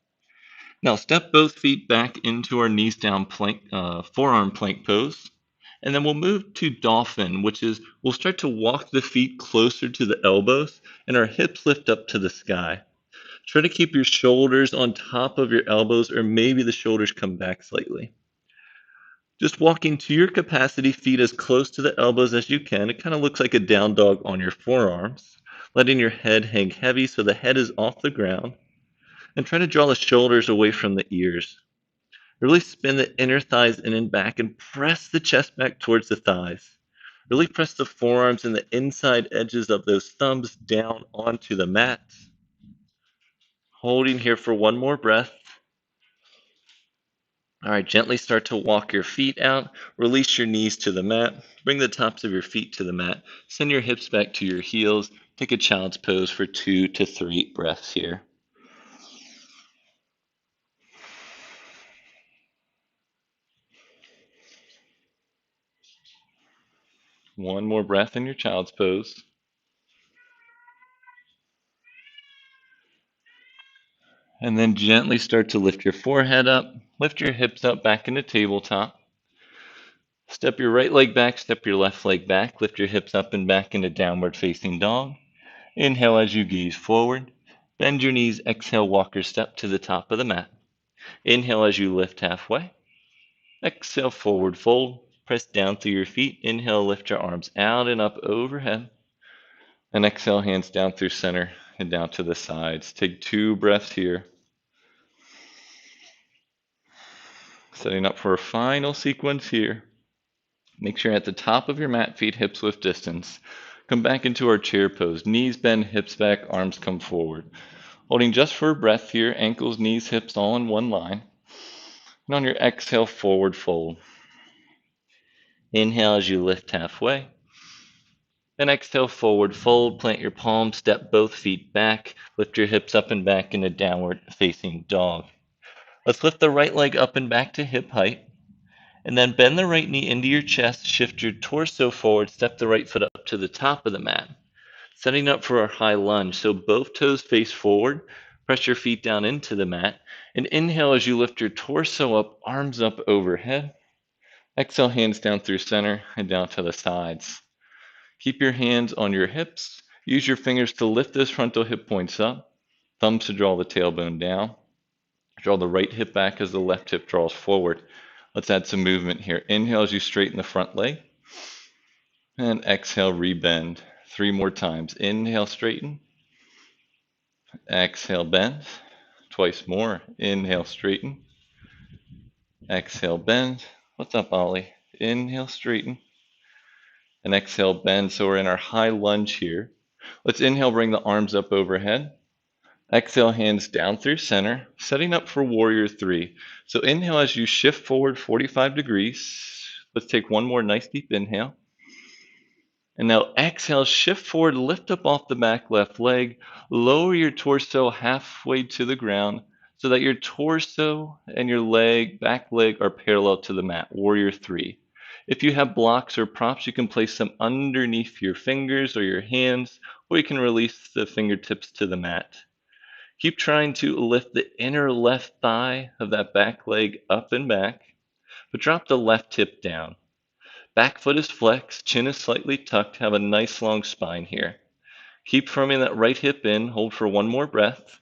Now step both feet back into our knees down plank, forearm plank pose. And then we'll move to dolphin, which is we'll start to walk the feet closer to the elbows and our hips lift up to the sky. Try to keep your shoulders on top of your elbows or maybe the shoulders come back slightly. Just walking to your capacity, feet as close to the elbows as you can. It kind of looks like a down dog on your forearms. Letting your head hang heavy so the head is off the ground. And try to draw the shoulders away from the ears. Really spin the inner thighs in and back and press the chest back towards the thighs. Really press the forearms and the inside edges of those thumbs down onto the mat. Holding here for one more breath. All right, gently start to walk your feet out. Release your knees to the mat. Bring the tops of your feet to the mat. Send your hips back to your heels. Take a child's pose for 2 to 3 breaths here. One more breath in your child's pose. And then gently start to lift your forehead up, lift your hips up back into tabletop. Step your right leg back, step your left leg back, lift your hips up and back into downward facing dog. Inhale as you gaze forward. Bend your knees, exhale, walk your step to the top of the mat. Inhale as you lift halfway. Exhale, forward fold. Press down through your feet. Inhale, lift your arms out and up overhead. And exhale, hands down through center and down to the sides. Take 2 breaths here. Setting up for a final sequence here. Make sure at the top of your mat, feet hips width distance. Come back into our chair pose. Knees bend, hips back, arms come forward. Holding just for a breath here, ankles, knees, hips all in one line. And on your exhale, forward fold. Inhale as you lift halfway. And exhale, forward fold. Plant your palms, step both feet back. Lift your hips up and back into downward facing dog. Let's lift the right leg up and back to hip height. And then bend the right knee into your chest, shift your torso forward, step the right foot up to the top of the mat. Setting up for our high lunge, so both toes face forward, press your feet down into the mat, and inhale as you lift your torso up, arms up overhead. Exhale, hands down through center and down to the sides. Keep your hands on your hips. Use your fingers to lift those frontal hip points up, thumbs to draw the tailbone down. Draw the right hip back as the left hip draws forward. Let's add some movement here. Inhale as you straighten the front leg. And exhale, rebend. 3 more times. Inhale, straighten. Exhale, bend. Twice more. Inhale, straighten. Exhale, bend. What's up, Ollie? Inhale, straighten. And exhale, bend. So we're in our high lunge here. Let's inhale, bring the arms up overhead. Exhale, hands down through center, setting up for warrior 3. So inhale as you shift forward 45 degrees. Let's take one more nice deep inhale. And now exhale, shift forward, lift up off the back left leg, lower your torso halfway to the ground so that your torso and your back leg are parallel to the mat, warrior 3. If you have blocks or props, you can place them underneath your fingers or your hands, or you can release the fingertips to the mat. Keep trying to lift the inner left thigh of that back leg up and back, but drop the left hip down. Back foot is flexed, chin is slightly tucked, have a nice long spine here. Keep firming that right hip in, hold for one more breath.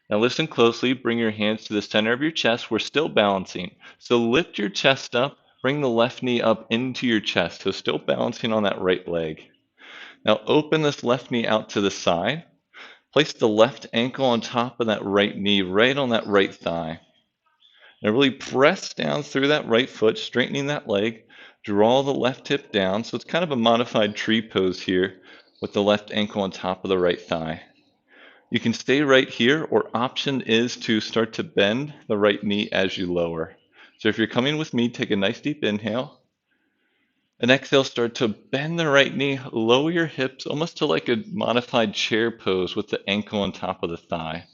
Now listen closely, bring your hands to the center of your chest. We're still balancing. So lift your chest up, bring the left knee up into your chest. So still balancing on that right leg. Now open this left knee out to the side. Place the left ankle on top of that right knee, right on that right thigh. Now really press down through that right foot, straightening that leg. Draw the left hip down. So it's kind of a modified tree pose here with the left ankle on top of the right thigh. You can stay right here, or option is to start to bend the right knee as you lower. So if you're coming with me, take a nice deep inhale. And exhale, start to bend the right knee, lower your hips almost to like a modified chair pose with the ankle on top of the thigh.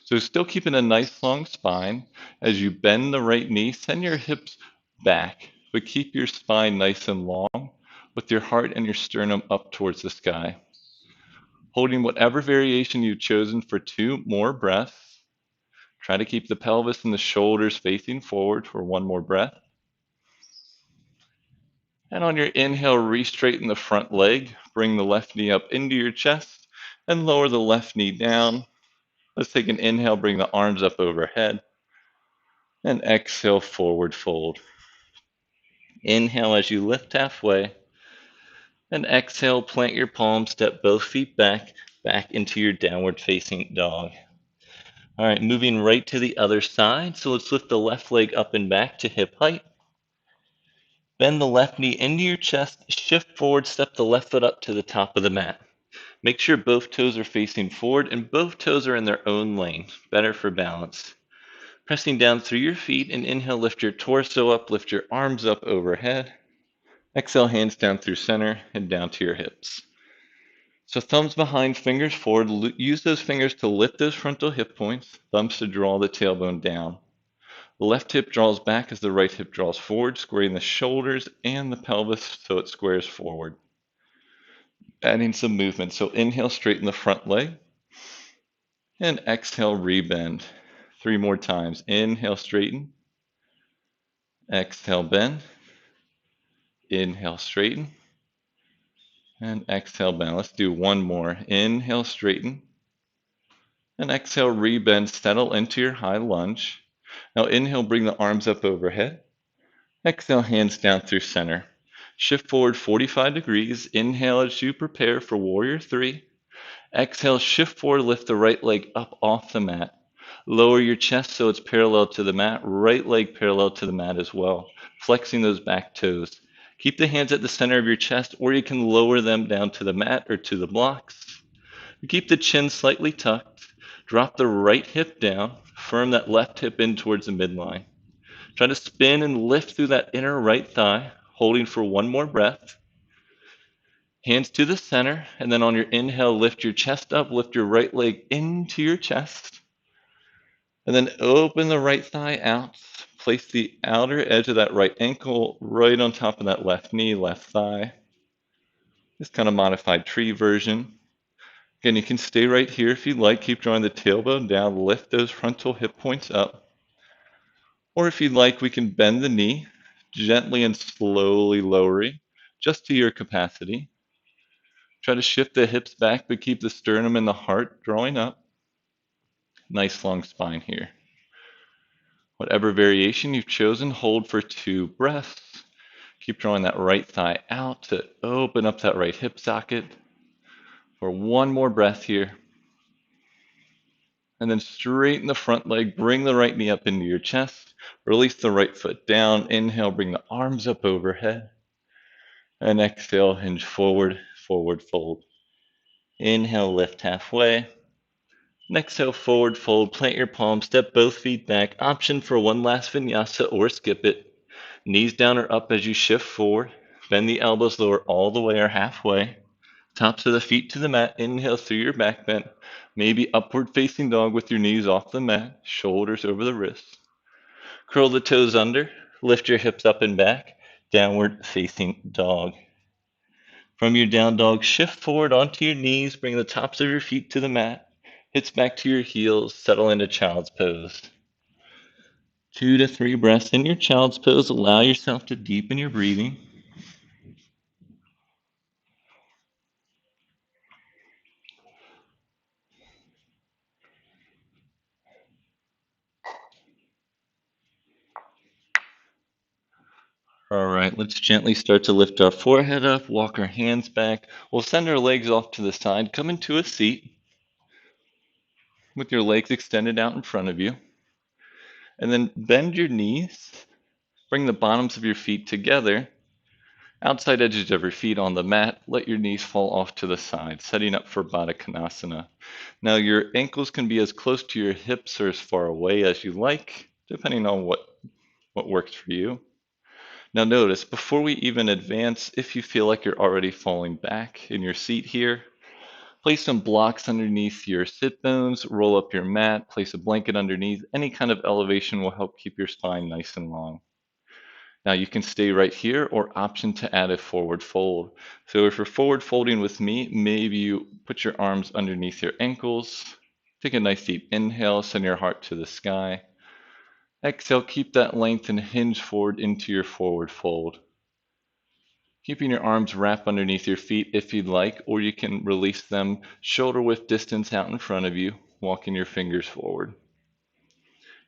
So still keeping a nice long spine. As you bend the right knee, send your hips back, but keep your spine nice and long with your heart and your sternum up towards the sky. Holding whatever variation you've chosen for 2 more breaths. Try to keep the pelvis and the shoulders facing forward for 1 more breath. And on your inhale, re-straighten the front leg. Bring the left knee up into your chest and lower the left knee down. Let's take an inhale, bring the arms up overhead. And exhale, forward fold. Inhale as you lift halfway. And exhale, plant your palms, step both feet back into your downward facing dog. All right, moving right to the other side. So let's lift the left leg up and back to hip height. Bend the left knee into your chest, shift forward, step the left foot up to the top of the mat. Make sure both toes are facing forward and both toes are in their own lane, better for balance. Pressing down through your feet, and inhale, lift your torso up, lift your arms up overhead. Exhale, hands down through center and down to your hips. So thumbs behind, fingers forward. Use those fingers to lift those frontal hip points, thumbs to draw the tailbone down. The left hip draws back as the right hip draws forward, squaring the shoulders and the pelvis so it squares forward. Adding some movement. So inhale, straighten the front leg. And exhale, rebend. 3 more times. Inhale, straighten. Exhale, bend. Inhale, straighten. And exhale, bend. Let's do one more. Inhale, straighten. And exhale, rebend. Settle into your high lunge. Now inhale, bring the arms up overhead. Exhale, hands down through center. Shift forward 45 degrees. Inhale as you prepare for warrior 3. Exhale, shift forward, lift the right leg up off the mat. Lower your chest so it's parallel to the mat. Right leg parallel to the mat as well. Flexing those back toes. Keep the hands at the center of your chest, or you can lower them down to the mat or to the blocks. Keep the chin slightly tucked. Drop the right hip down. Firm that left hip in towards the midline. Try to spin and lift through that inner right thigh, holding for one more breath. Hands to the center, and then on your inhale, lift your chest up, lift your right leg into your chest, and then open the right thigh out. Place the outer edge of that right ankle right on top of that left knee, left thigh. This kind of modified tree version. Again, you can stay right here if you'd like. Keep drawing the tailbone down, lift those frontal hip points up. Or if you'd like, we can bend the knee, gently and slowly lowering, just to your capacity. Try to shift the hips back, but keep the sternum and the heart drawing up. Nice long spine here. Whatever variation you've chosen, hold for 2 breaths. Keep drawing that right thigh out to open up that right hip socket. For one more breath here. And then straighten the front leg, bring the right knee up into your chest. Release the right foot down. Inhale, bring the arms up overhead. And exhale, hinge forward, forward fold. Inhale, lift halfway. And exhale, forward fold. Plant your palms, step both feet back. Option for one last vinyasa or skip it. Knees down or up as you shift forward. Bend the elbows lower all the way or halfway. Tops of the feet to the mat. Inhale through your back bend. Maybe upward facing dog with your knees off the mat. Shoulders over the wrists. Curl the toes under. Lift your hips up and back. Downward facing dog. From your down dog, shift forward onto your knees. Bring the tops of your feet to the mat. Hips back to your heels. Settle into child's pose. 2 to 3 breaths in your child's pose. Allow yourself to deepen your breathing. All right, let's gently start to lift our forehead up, walk our hands back. We'll send our legs off to the side. Come into a seat with your legs extended out in front of you. And then bend your knees. Bring the bottoms of your feet together. Outside edges of your feet on the mat. Let your knees fall off to the side, setting up for Baddha Konasana. Now your ankles can be as close to your hips or as far away as you like, depending on what works for you. Now notice, before we even advance, if you feel like you're already falling back in your seat here, place some blocks underneath your sit bones, roll up your mat, place a blanket underneath. Any kind of elevation will help keep your spine nice and long. Now you can stay right here or option to add a forward fold. So if you're forward folding with me, maybe you put your arms underneath your ankles. Take a nice deep inhale, send your heart to the sky. Exhale, keep that length and hinge forward into your forward fold. Keeping your arms wrapped underneath your feet if you'd like, or you can release them shoulder width distance out in front of you, walking your fingers forward.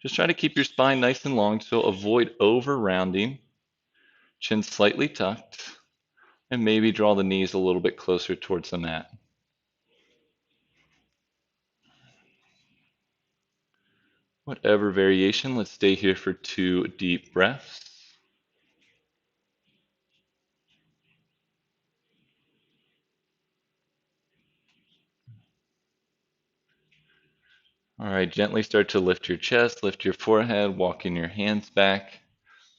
Just try to keep your spine nice and long, so avoid over rounding, chin slightly tucked, and maybe draw the knees a little bit closer towards the mat. Whatever variation, let's stay here for 2 deep breaths. All right, gently start to lift your chest, lift your forehead, walking your hands back,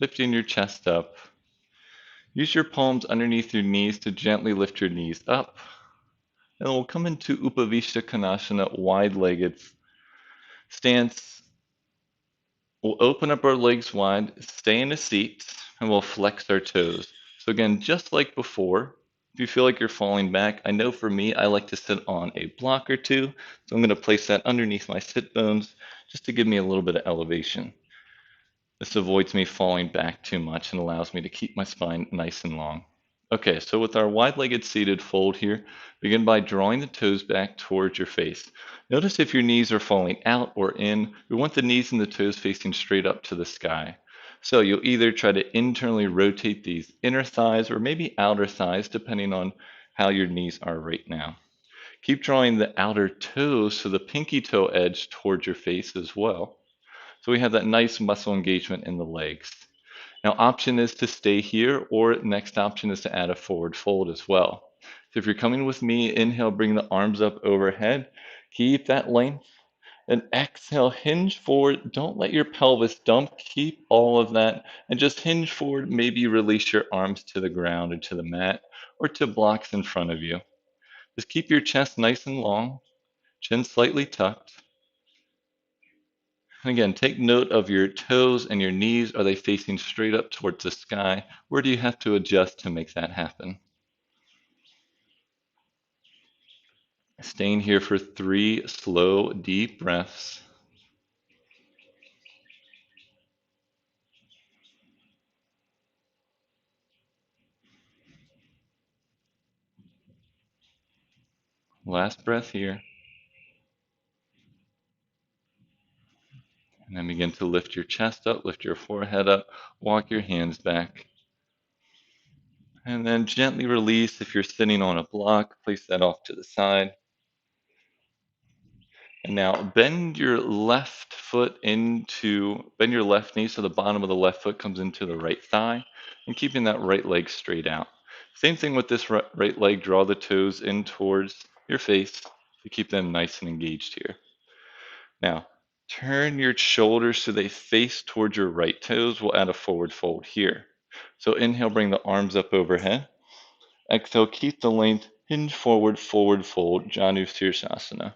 lifting your chest up. Use your palms underneath your knees to gently lift your knees up. And we'll come into Upavishta Konasana, wide-legged stance. We'll open up our legs wide, stay in a seat, and we'll flex our toes. So again, just like before, if you feel like you're falling back, I know for me, I like to sit on a block or two. So I'm going to place that underneath my sit bones just to give me a little bit of elevation. This avoids me falling back too much and allows me to keep my spine nice and long. Okay, so with our wide-legged seated fold here, begin by drawing the toes back towards your face. Notice if your knees are falling out or in. We want the knees and the toes facing straight up to the sky. So you'll either try to internally rotate these inner thighs or maybe outer thighs, depending on how your knees are right now. Keep drawing the outer toes to the pinky toe edge towards your face as well. So we have that nice muscle engagement in the legs. Now, option is to stay here, or next option is to add a forward fold as well. So if you're coming with me, inhale, bring the arms up overhead. Keep that length. And exhale, hinge forward. Don't let your pelvis dump. Keep all of that. And just hinge forward. Maybe release your arms to the ground or to the mat or to blocks in front of you. Just keep your chest nice and long, chin slightly tucked. And again, take note of your toes and your knees. Are they facing straight up towards the sky? Where do you have to adjust to make that happen? Staying here for 3 slow, deep breaths. Last breath here. And then begin to lift your chest up, lift your forehead up, walk your hands back. And then gently release. If you're sitting on a block, place that off to the side. And now bend your left knee so the bottom of the left foot comes into the right thigh and keeping that right leg straight out. Same thing with this right leg, draw the toes in towards your face to keep them nice and engaged here. Now, turn your shoulders so they face towards your right toes. We'll add a forward fold here. So inhale, bring the arms up overhead. Exhale, keep the length, hinge forward, forward fold, Janu Sirsasana.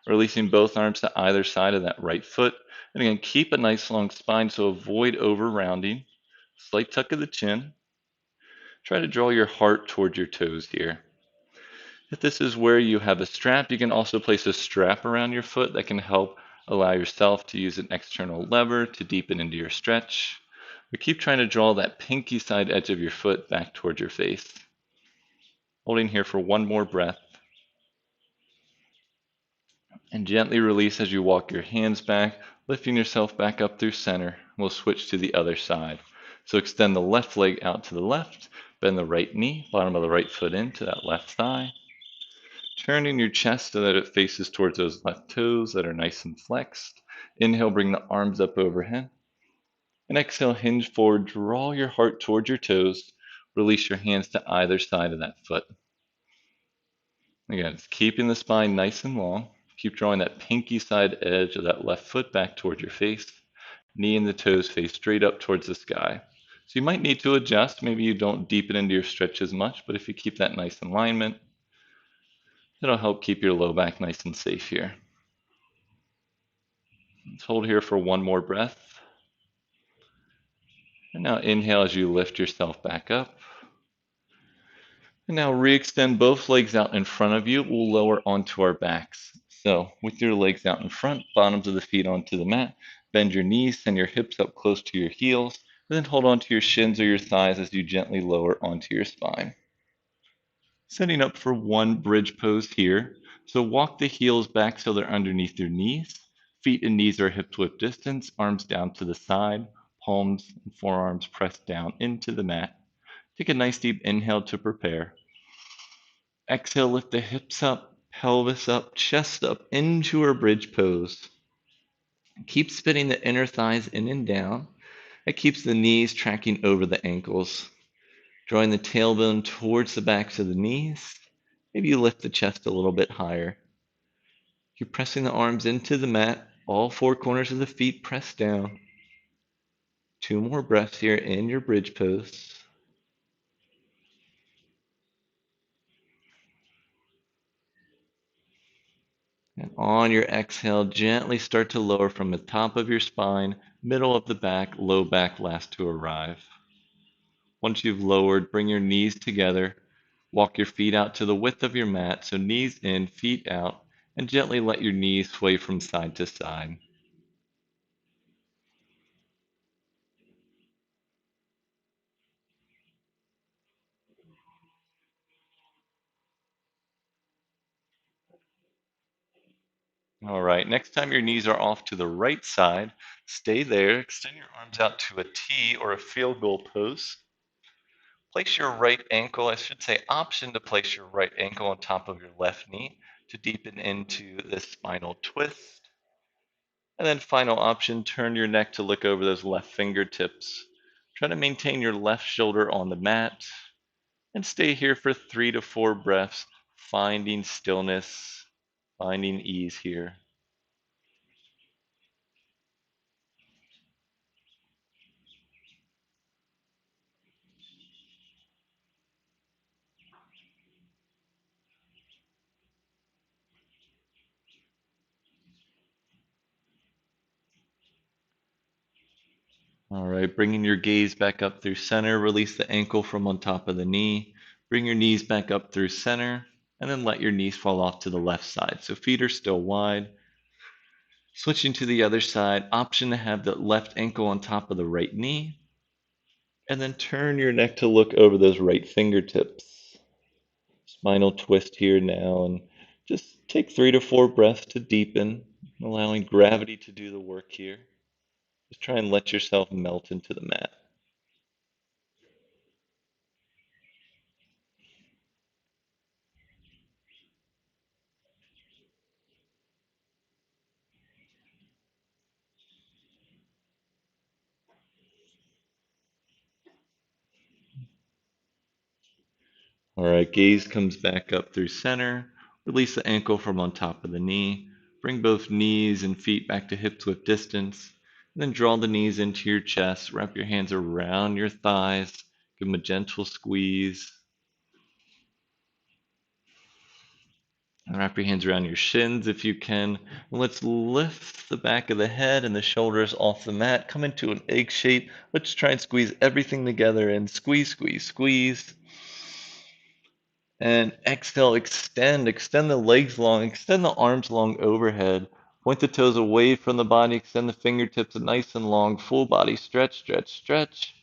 Releasing both arms to either side of that right foot. And again, keep a nice long spine, so avoid over rounding. Slight tuck of the chin. Try to draw your heart toward your toes here. If this is where you have a strap, you can also place a strap around your foot that can help allow yourself to use an external lever to deepen into your stretch. But keep trying to draw that pinky side edge of your foot back towards your face. Holding here for one more breath. And gently release as you walk your hands back, lifting yourself back up through center. We'll switch to the other side. So extend the left leg out to the left, bend the right knee, bottom of the right foot into that left thigh. Turning your chest so that it faces towards those left toes that are nice and flexed. Inhale, bring the arms up overhead. And exhale, hinge forward, draw your heart towards your toes. Release your hands to either side of that foot. Again, it's keeping the spine nice and long. Keep drawing that pinky side edge of that left foot back towards your face. Knee and the toes face straight up towards the sky. So you might need to adjust. Maybe you don't deepen into your stretch as much, but if you keep that nice alignment, it'll help keep your low back nice and safe here. Let's hold here for one more breath. And now inhale as you lift yourself back up. And now re-extend both legs out in front of you. We'll lower onto our backs. So with your legs out in front, bottoms of the feet onto the mat, bend your knees, send your hips up close to your heels, and then hold onto your shins or your thighs as you gently lower onto your spine. Setting up for one bridge pose here. So walk the heels back so they're underneath your knees. Feet and knees are hip width distance, arms down to the side, palms and forearms pressed down into the mat. Take a nice deep inhale to prepare. Exhale, lift the hips up, pelvis up, chest up into our bridge pose. Keep spinning the inner thighs in and down. That keeps the knees tracking over the ankles. Drawing the tailbone towards the backs of the knees. Maybe you lift the chest a little bit higher. Keep pressing the arms into the mat. All 4 corners of the feet pressed down. 2 more breaths here in your bridge pose. And on your exhale, gently start to lower from the top of your spine, middle of the back, low back last to arrive. Once you've lowered, bring your knees together. Walk your feet out to the width of your mat, so knees in, feet out, and gently let your knees sway from side to side. All right, next time your knees are off to the right side, stay there. Extend your arms out to a T or a field goal pose. Place your right ankle, I should say option to place your right ankle on top of your left knee to deepen into this spinal twist. And then final option, turn your neck to look over those left fingertips. Try to maintain your left shoulder on the mat and stay here for 3 to 4 breaths, finding stillness, finding ease here. All right, bringing your gaze back up through center, release the ankle from on top of the knee. Bring your knees back up through center, and then let your knees fall off to the left side. So feet are still wide. Switching to the other side, option to have the left ankle on top of the right knee, and then turn your neck to look over those right fingertips. Spinal twist here now, and just take 3 to 4 breaths to deepen, allowing gravity to do the work here. Just try and let yourself melt into the mat. All right, gaze comes back up through center. Release the ankle from on top of the knee. Bring both knees and feet back to hips width distance. And then draw the knees into your chest. Wrap your hands around your thighs. Give them a gentle squeeze. And wrap your hands around your shins if you can. And let's lift the back of the head and the shoulders off the mat. Come into an egg shape. Let's try and squeeze everything together and squeeze, squeeze, squeeze. And exhale, extend the legs long, extend the arms long overhead. Point the toes away from the body, extend the fingertips nice and long, full body stretch, stretch, stretch.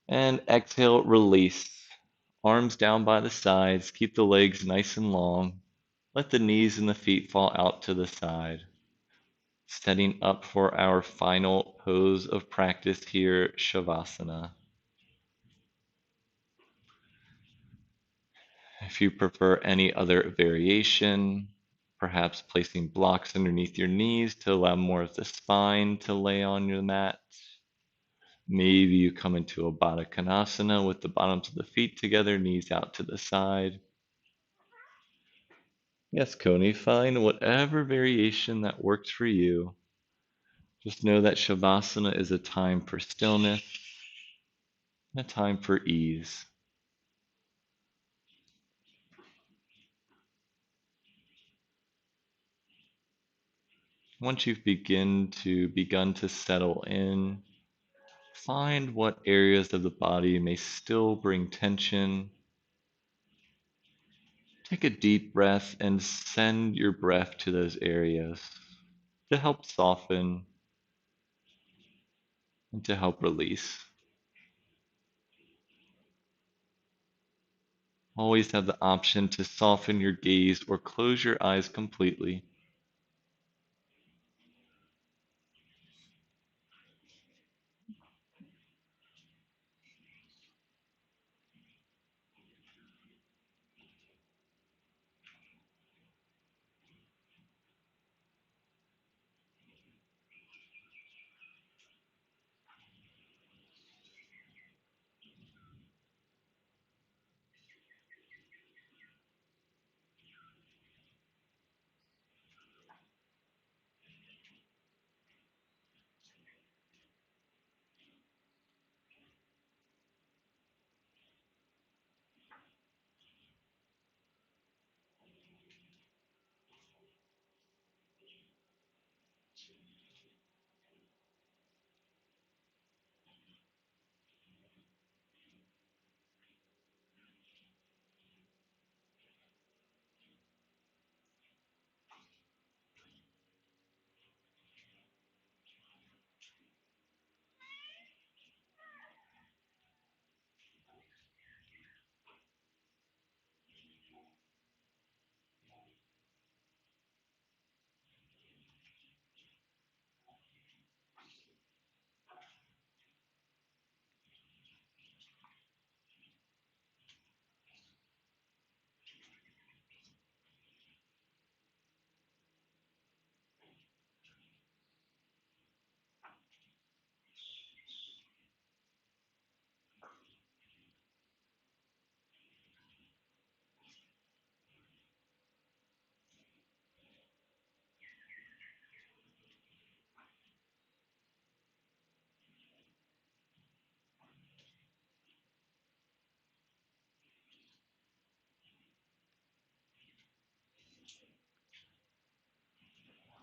And exhale, release. Arms down by the sides, keep the legs nice and long. Let the knees and the feet fall out to the side. Setting up for our final pose of practice here, Shavasana. If you prefer any other variation, perhaps placing blocks underneath your knees to allow more of the spine to lay on your mat. Maybe you come into a Baddha Konasana with the bottoms of the feet together, knees out to the side. Yes, Coney, find whatever variation that works for you. Just know that Shavasana is a time for stillness and a time for ease. Once you've begun to settle in, find what areas of the body may still bring tension. Take a deep breath and send your breath to those areas to help soften and to help release. Always have the option to soften your gaze or close your eyes completely.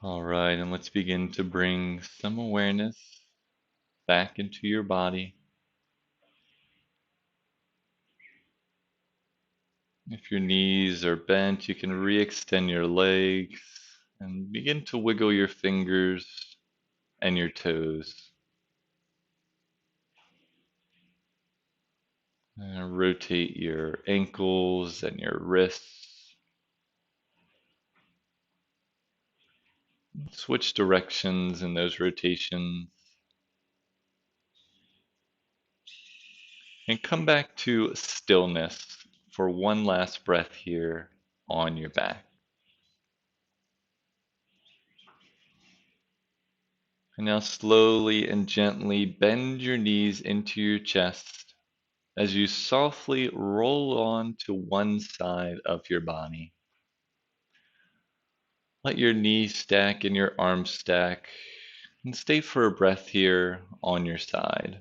All right, and let's begin to bring some awareness back into your body. If your knees are bent, you can re-extend your legs and begin to wiggle your fingers and your toes. Rotate your ankles and your wrists. Switch directions in those rotations. And come back to stillness for one last breath here on your back. And now slowly and gently bend your knees into your chest as you softly roll on to one side of your body. Let your knees stack and your arms stack and stay for a breath here on your side.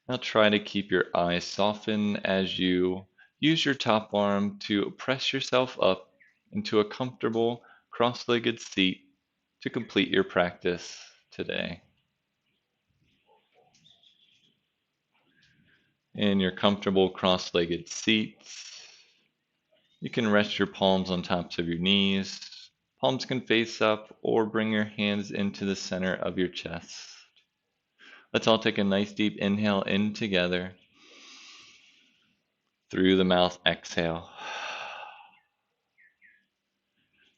Now try to keep your eyes softened as you use your top arm to press yourself up into a comfortable cross-legged seat to complete your practice today. In your comfortable cross-legged seats, you can rest your palms on tops of your knees. Palms can face up or bring your hands into the center of your chest. Let's all take a nice deep inhale in together. Through the mouth, exhale.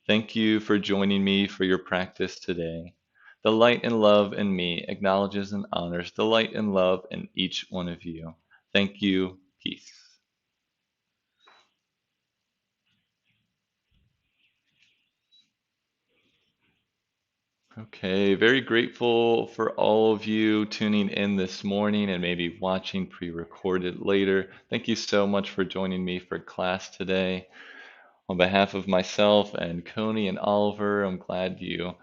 Thank you for joining me for your practice today. The light and love in me acknowledges and honors the light and love in each one of you. Thank you. Peace. Okay, very grateful for all of you tuning in this morning and maybe watching pre-recorded later. Thank you so much for joining me for class today. On behalf of myself and Coney and Oliver, I'm glad you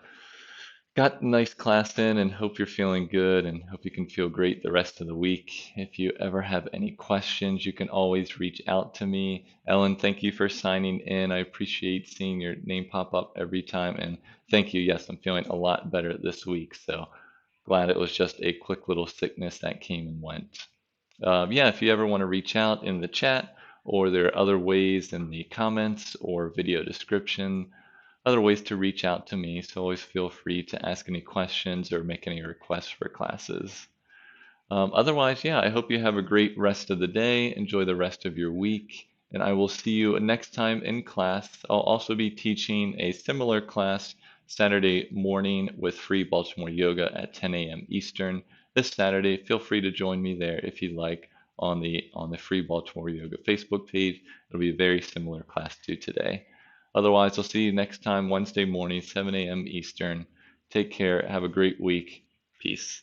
got a nice class in and hope you're feeling good and hope you can feel great the rest of the week. If you ever have any questions, you can always reach out to me. Ellen, thank you for signing in. I appreciate seeing your name pop up every time. And thank you. Yes, I'm feeling a lot better this week. So glad it was just a quick little sickness that came and went. Yeah, if you ever want to reach out in the chat, or there are other ways in the comments or video description, other ways to reach out to me. So always feel free to ask any questions or make any requests for classes. Otherwise, yeah, I hope you have a great rest of the day. Enjoy the rest of your week. And I will see you next time in class. I'll also be teaching a similar class Saturday morning with free Baltimore yoga at 10 a.m. Eastern. This Saturday, feel free to join me there if you'd like on the free Baltimore yoga Facebook page. It'll be a very similar class to today. Otherwise, I'll see you next time Wednesday morning, 7 a.m. Eastern. Take care. Have a great week. Peace.